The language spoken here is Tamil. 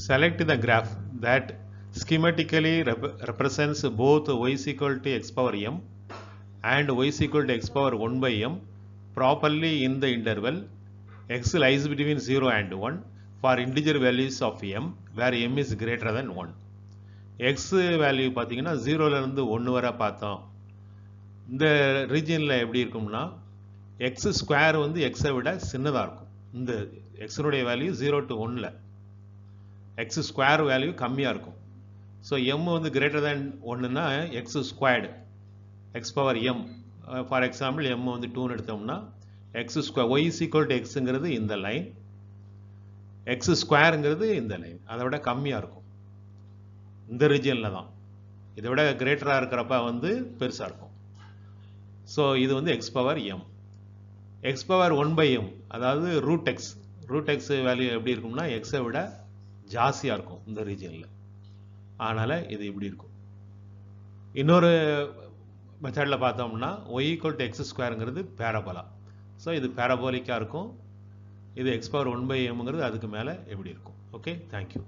Select the graph that schematically represents both y is equal to x power m and y is equal to x power 1 by m properly in the interval x lies between 0 and 1 for integer values of m where m is greater than 1. x value பார்த்தீங்கன்னா 0ல இருந்து 1 வரை பார்த்தோம். இந்த ரீஜியன்ல எப்படி இருக்கும்னா x ஸ்கொயர் வந்து x விட சின்னதா இருக்கும். இந்த x உடைய வேல்யூ 0 to 1ல x ஸ்கொயர் வேல்யூ கம்மியா இருக்கும். ஸோ m வந்து கிரேட்டர் தேன் 1னா x squared x power m. For example m வந்து 2ன்னு எடுத்தோம்னா x ஸ்கொயர் y இஸ் ஈக்குவல் டு எக்ஸுங்கிறது இந்த லைன், x ஸ்கொயருங்கிறது இந்த லைன், அதை விட கம்மியாக இருக்கும். இந்த ரீஜியனில் தான் இதை விட கிரேட்டராக இருக்கிறப்ப வந்து பெருசாக இருக்கும். ஸோ இது வந்து x power m. x power 1 by m அதாவது ரூட் எக்ஸ் வேல்யூ எப்படி இருக்கும்னா எக்ஸை விட ஜாஸ்தியாக இருக்கும் இந்த ரீஜியனில். அதனால் இது இப்படி இருக்கும். இன்னொரு மெத்தடில் பார்த்தோம்னா y ஈக்குவல் டு எக்ஸ் ஸ்கொயருங்கிறது பேரபோலா. ஸோ இது பேரபோலிக்காக இருக்கும். இது x பவர் 1 by mங்கிறது அதுக்கு மேலே எப்படி இருக்கும். Okay, thank you.